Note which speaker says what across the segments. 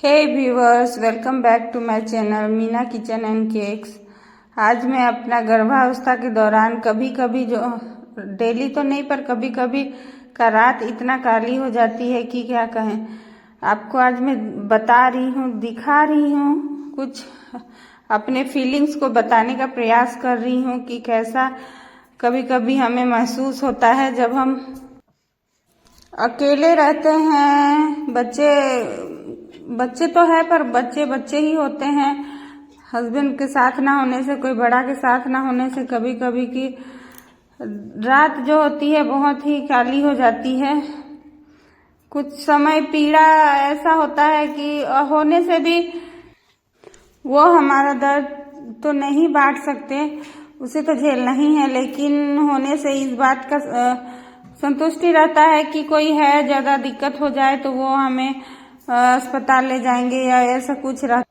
Speaker 1: Hey viewers, welcome back to my channel Meena kitchen and cakes. आज मैं अपना गर्भावस्था के दौरान कभी कभी जो डेली तो नहीं पर कभी कभी का रात इतना काली हो जाती है कि क्या कहें। आपको आज मैं बता रही हूँ, दिखा रही हूँ, कुछ अपने फीलिंग्स को बताने का प्रयास कर रही हूँ कि कैसा कभी कभी हमें महसूस होता है जब हम अकेले रहते हैं। बच्चे तो है पर बच्चे ही होते हैं। हस्बैंड के साथ ना होने से, कोई बड़ा के साथ ना होने से कभी कभी की रात जो होती है बहुत ही काली हो जाती है। कुछ समय पीड़ा ऐसा होता है कि होने से भी वो हमारा दर्द तो नहीं बांट सकते, उसे तो झेलना ही है, लेकिन होने से इस बात का संतुष्टि रहता है कि कोई है, ज़्यादा दिक्कत हो जाए तो वो हमें अस्पताल ले जाएंगे या ऐसा कुछ रहता।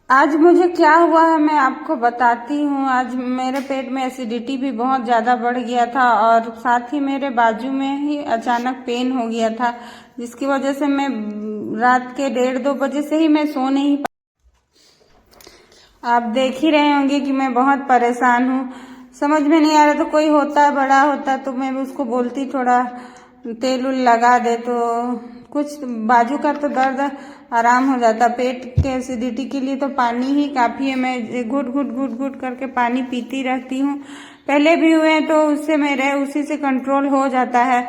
Speaker 1: आज मुझे क्या हुआ है मैं आपको बताती हूँ। आज मेरे पेट में एसिडिटी भी बहुत ज़्यादा बढ़ गया था और साथ ही मेरे बाजू में ही अचानक पेन हो गया था, जिसकी वजह से मैं रात के 1:30-2 बजे से ही मैं सो नहीं पा। आप देख ही रहे होंगे कि मैं बहुत परेशान हूँ। समझ में नहीं आ रहा, तो कोई होता बड़ा होता तो मैं उसको बोलती थोड़ा तेल उल लगा दे तो कुछ बाजू का तो दर्द आराम हो जाता। पेट के एसिडिटी के लिए तो पानी ही काफ़ी है। मैं घुट करके पानी पीती रहती हूँ। पहले भी हुए हैं तो उससे उसी से कंट्रोल हो जाता है।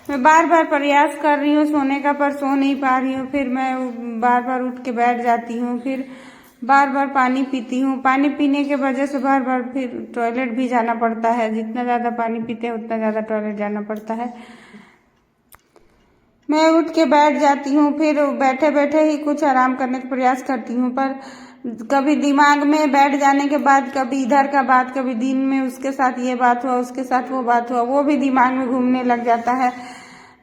Speaker 1: मैं बार बार प्रयास कर रही हूँ सोने का, पर सो नहीं पा रही हूँ। फिर मैं बार बार उठ के बैठ जाती हूँ, फिर बार बार पानी पीती हूँ। पानी पीने के वजह से बार बार फिर टॉयलेट भी जाना पड़ता है। जितना ज़्यादा पानी पीते हैं उतना ज़्यादा टॉयलेट जाना पड़ता है। मैं उठ के बैठ जाती हूँ, फिर बैठे बैठे ही कुछ आराम करने का प्रयास करती हूँ, पर कभी दिमाग में बैठ जाने के बाद कभी इधर का बात, कभी दिन में उसके साथ ये बात हुआ, उसके साथ वो बात हुआ, वो भी दिमाग में घूमने लग जाता है।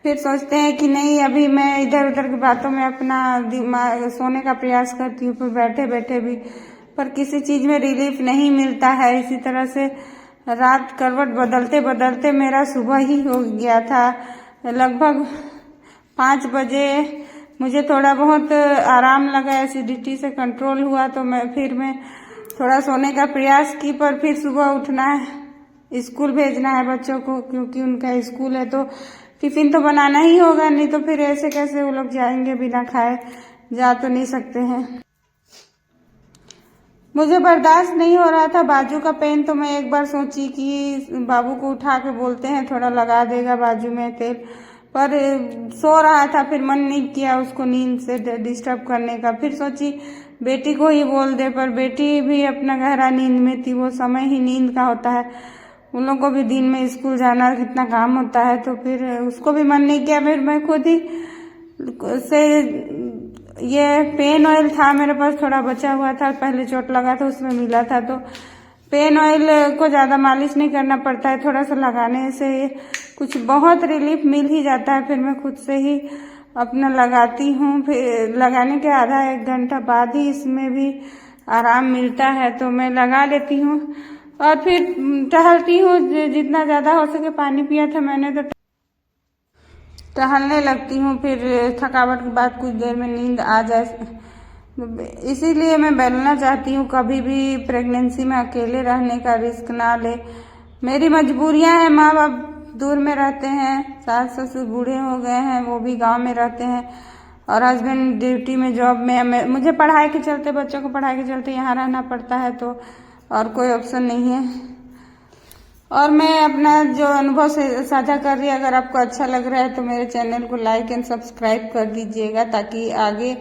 Speaker 1: फिर सोचते हैं कि नहीं, अभी मैं इधर उधर की बातों में अपना दिमाग सोने का प्रयास करती हूँ, फिर बैठे बैठे भी, पर किसी चीज़ में रिलीफ नहीं मिलता है। इसी तरह से रात करवट बदलते बदलते मेरा सुबह ही हो गया था। लगभग 5 बजे मुझे थोड़ा बहुत आराम लगा, एसिडिटी से कंट्रोल हुआ, तो मैं थोड़ा सोने का प्रयास की। पर फिर सुबह उठना है, स्कूल भेजना है बच्चों को, क्योंकि उनका स्कूल है तो टिफिन तो बनाना ही होगा, नहीं तो फिर ऐसे कैसे वो लोग जाएंगे बिना खाए, जा तो नहीं सकते हैं। मुझे बर्दाश्त नहीं हो रहा था बाजू का पेन, तो मैं एक बार सोची कि बाबू को उठा के बोलते हैं थोड़ा लगा देगा बाजू में तेल, पर सो रहा था, फिर मन नहीं किया उसको नींद से डिस्टर्ब करने का। फिर सोची बेटी को ही बोल दे, पर बेटी भी अपना गहरा नींद में थी। वो समय ही नींद का होता है, उन लोगों को भी दिन में स्कूल जाना कितना काम होता है, तो फिर उसको भी मन नहीं किया। फिर मैं खुद ही से ये पेन ऑयल था मेरे पास, थोड़ा बचा हुआ था, पहले चोट लगा था उसमें मिला था, तो पेन ऑयल को ज़्यादा मालिश नहीं करना पड़ता है, थोड़ा सा लगाने से कुछ बहुत रिलीफ मिल ही जाता है। फिर मैं खुद से ही अपना लगाती हूँ। फिर लगाने के आधा 1 घंटा बाद ही इसमें भी आराम मिलता है, तो मैं लगा लेती हूँ और फिर टहलती हूँ। जितना ज़्यादा हो सके, पानी पिया था मैंने तो टहलने लगती हूँ। फिर थकावट के बाद कुछ देर में नींद आ जाए, इसीलिए मैं बोलना चाहती हूँ कभी भी प्रेगनेंसी में अकेले रहने का रिस्क ना ले। मेरी मजबूरियाँ हैं, माँ बाप दूर में रहते हैं, सास ससुर बूढ़े हो गए हैं, वो भी गांव में रहते हैं, और हस्बैंड ड्यूटी में, जॉब में। मुझे पढ़ाई के चलते, बच्चों को पढ़ाई के चलते यहाँ रहना पड़ता है, तो और कोई ऑप्शन नहीं है। और मैं अपना जो अनुभव साझा कर रही है, अगर आपको अच्छा लग रहा है तो मेरे चैनल को लाइक एंड सब्सक्राइब कर दीजिएगा, ताकि आगे